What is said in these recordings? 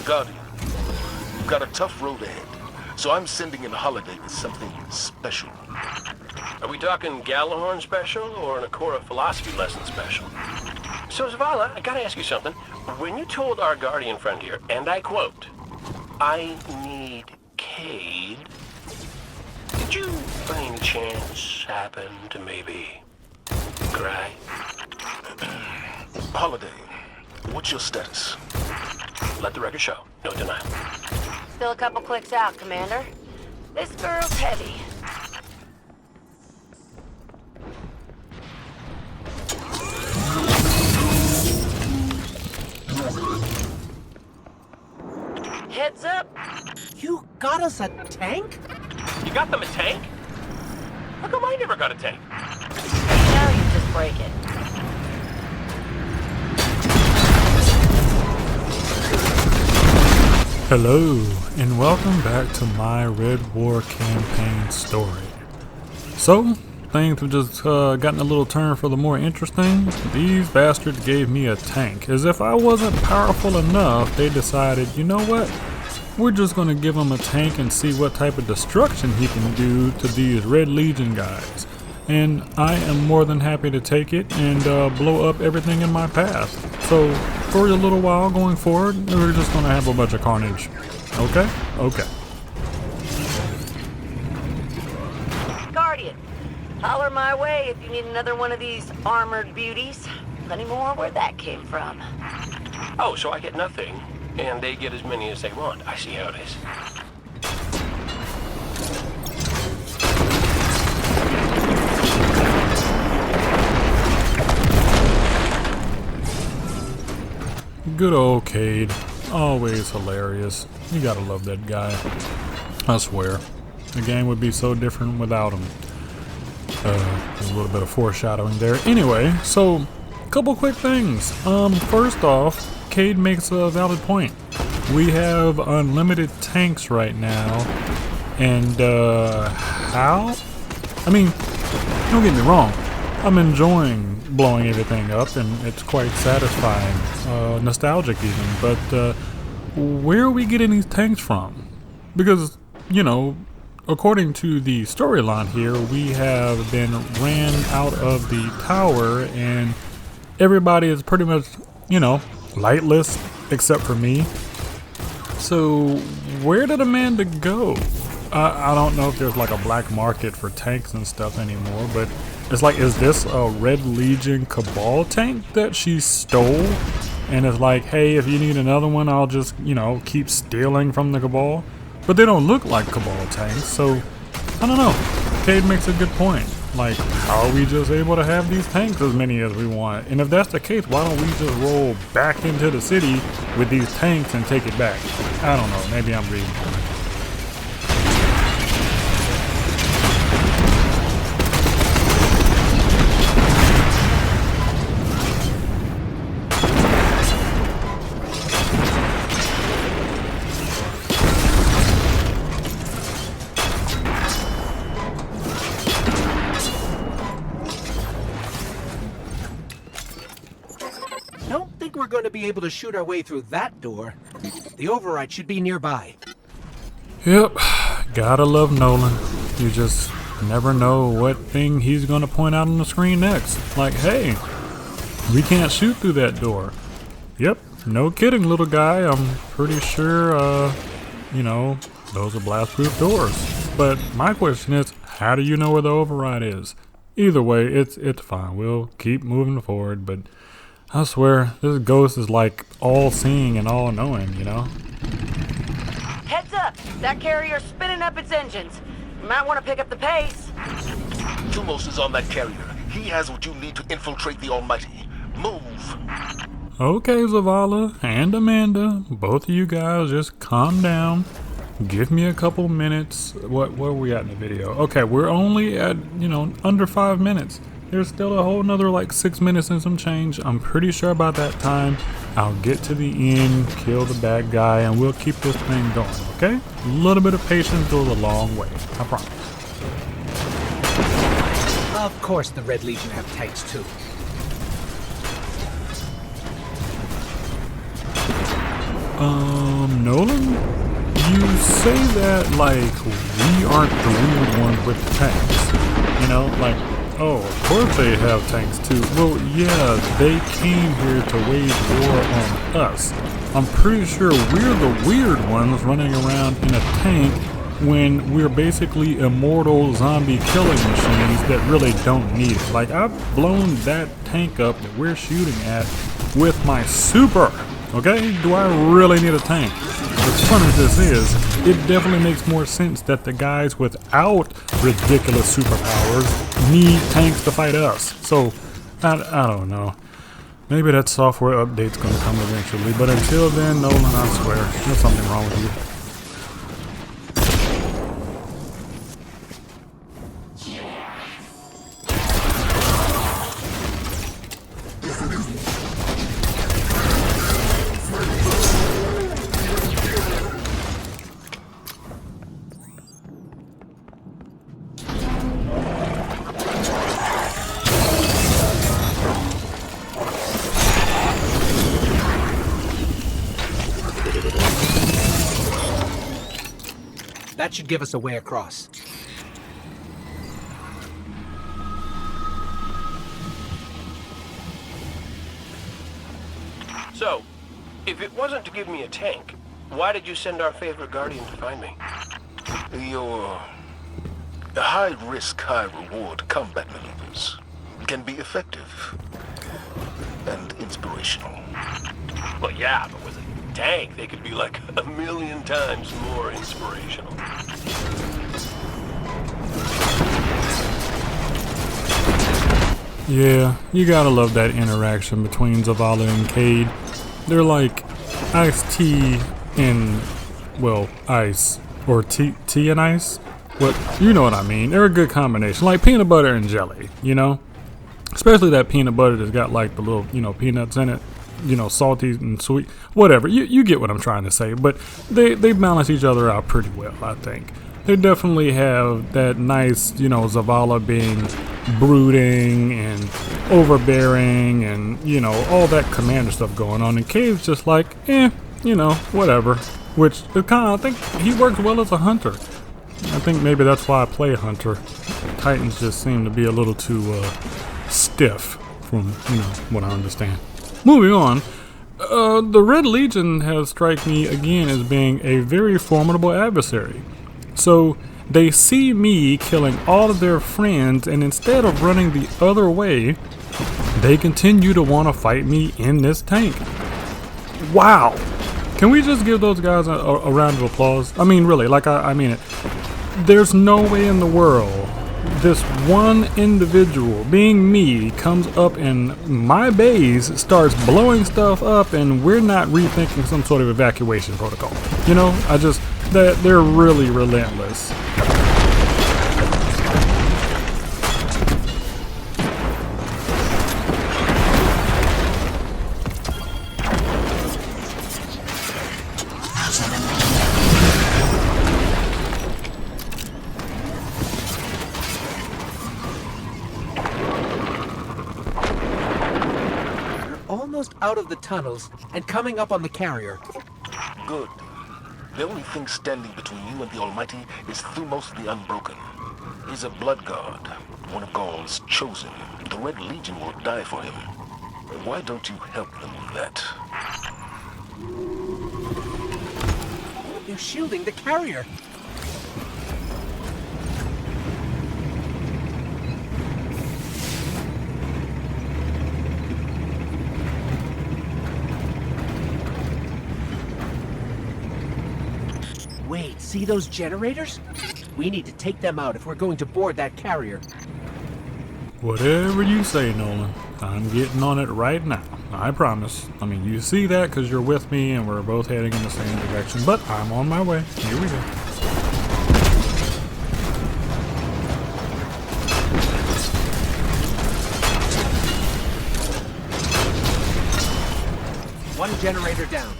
Guardian, you've got a tough road ahead, so I'm sending in Holiday with something special. Are we talking Gallahorn special or an Akora philosophy lesson special? So, Zavala, I gotta ask you something. When you told our Guardian friend here, and I quote, "I need Cade," did you, by any chance, happen to maybe cry? Holiday, what's your status? Let the record show. No denial. Still a couple clicks out, Commander. This girl's heavy. Heads up. You got us a tank? You got them a tank? How come I never got a tank? Now you just break it. Hello, and welcome back to my Red War campaign story. So, things have just gotten a little turn for the more interesting. These bastards gave me a tank. As if I wasn't powerful enough, they decided, you know what? We're just going to give him a tank and see what type of destruction he can do to these Red Legion guys. And I am more than happy to take it and blow up everything in my path. So, for a little while going forward, we're just going to have a bunch of carnage. Okay? Okay. Guardian, holler my way if you need another one of these armored beauties. Plenty more where that came from. Oh, so I get nothing, and they get as many as they want. I see how it is. Good old Cade. Always hilarious. You gotta love that guy. I swear. The game would be so different without him. There's a little bit of foreshadowing there. Anyway, so, couple quick things. First off, Cade makes a valid point. We have unlimited tanks right now. And, how? I mean, don't get me wrong. I'm enjoying blowing everything up, and it's quite satisfying, nostalgic even, but where are we getting these tanks from? Because, you know, according to the storyline here, we have been ran out of the tower, and everybody is pretty much, you know, lightless, except for me. So, where did Amanda go? I don't know if there's like a black market for tanks and stuff anymore, but it's like, is this a Red Legion Cabal tank that she stole? And it's like, hey, if you need another one, I'll just, you know, keep stealing from the Cabal. But they don't look like Cabal tanks, so I don't know. Cade makes a good point. Like, how are we just able to have these tanks as many as we want? And if that's the case, why don't we just roll back into the city with these tanks and take it back? I don't know. Maybe I'm reading. We're going to be able to shoot our way through that door. The override should be nearby. Yep, gotta love Nolan. You just never know what thing he's going to point out on the screen next. Like, hey, we can't shoot through that door. Yep, no kidding, little guy. I'm pretty sure, you know, those are blast-proof doors. But my question is, how do you know where the override is? Either way, it's fine. We'll keep moving forward, but I swear, this ghost is like all-seeing and all-knowing, you know? Heads up! That carrier's spinning up its engines. You might want to pick up the pace. Tumos is on that carrier. He has what you need to infiltrate the Almighty. Move! Okay, Zavala and Amanda, both of you guys just calm down. Give me a couple minutes. Where are we at in the video? Okay, we're only at, you know, under 5 minutes. There's still a whole nother like 6 minutes and some change. I'm pretty sure by that time I'll get to the end, kill the bad guy, and we'll keep this thing going, okay? A little bit of patience goes a long way, I promise. Of course the Red Legion have tanks too. Nolan? You say that like we aren't the weird ones with the tanks. You know, like, oh, of course they have tanks too. Well, yeah, they came here to wage war on us. I'm pretty sure we're the weird ones running around in a tank when we're basically immortal zombie killing machines that really don't need it. Like, I've blown that tank up that we're shooting at with my super. Okay? Do I really need a tank? As fun as this is, it definitely makes more sense that the guys without ridiculous superpowers need tanks to fight us. So, I don't know. Maybe that software update's gonna come eventually, but until then, Nolan, I swear, there's something wrong with you. That should give us a way across. So, if it wasn't to give me a tank, why did you send our favorite guardian to find me? Your high-risk, high-reward combat maneuvers can be effective and inspirational. Well, yeah, but with a tank, they could be like 1,000,000 times more inspirational. Yeah, you gotta love that interaction between Zavala and Cade. They're like iced tea and, well, ice. Or tea and ice? What, you know what I mean. They're a good combination. Like peanut butter and jelly, you know? Especially that peanut butter that's got like the little, you know, peanuts in it. You know, salty and sweet. Whatever. You get what I'm trying to say. But they balance each other out pretty well, I think. They definitely have that nice, you know, Zavala being brooding and overbearing and, you know, all that commander stuff going on. And Cade's just like, you know, whatever. Which, it kind of, I think he works well as a hunter. I think maybe that's why I play hunter. Titans just seem to be a little too stiff from, you know, what I understand. Moving on, the Red Legion has struck me again as being a very formidable adversary. So they see me killing all of their friends, and instead of running the other way, they continue to want to fight me in this tank. Wow. Can we just give those guys a round of applause? I mean, really, like, I mean it. There's no way in the world this one individual, being me, comes up in my base, starts blowing stuff up, and we're not rethinking some sort of evacuation protocol. You know, they're really relentless. Almost out of the tunnels and coming up on the carrier. Good. The only thing standing between you and the Almighty is Thumos the Unbroken. He's a blood god, one of Ghaul's chosen. The Red Legion will die for him. Why don't you help them with that? They're shielding the carrier. Wait, see those generators? We need to take them out if we're going to board that carrier. Whatever you say, Nolan. I'm getting on it right now. I promise. I mean, you see that because you're with me and we're both heading in the same direction, but I'm on my way. Here we go. One generator down.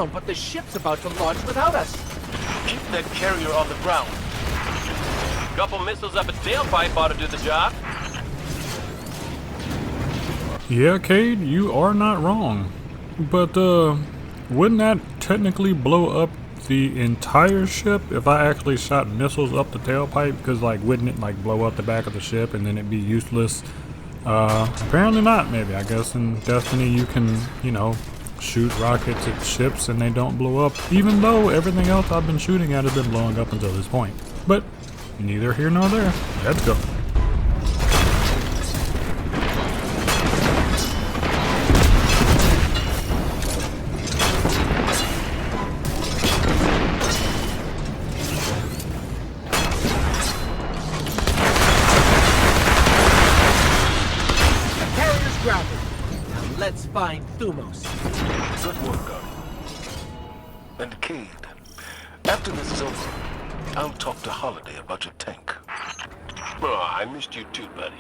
down, but the ship's about to launch without us. Keep that carrier on the ground. Couple missiles up a tailpipe ought to do the job. Yeah, Cade, you are not wrong. But, wouldn't that technically blow up the entire ship if I actually shot missiles up the tailpipe? Because, like, wouldn't it, like, blow up the back of the ship and then it'd be useless? Apparently not, maybe. I guess in Destiny you can, you know, shoot rockets at ships and they don't blow up, even though everything else I've been shooting at has been blowing up until this point. But neither here nor there. Let's go. Let's find Thumos. Good work, Guardian. And Cade, after this is over, I'll talk to Holiday about your tank. Oh, I missed you too, buddy.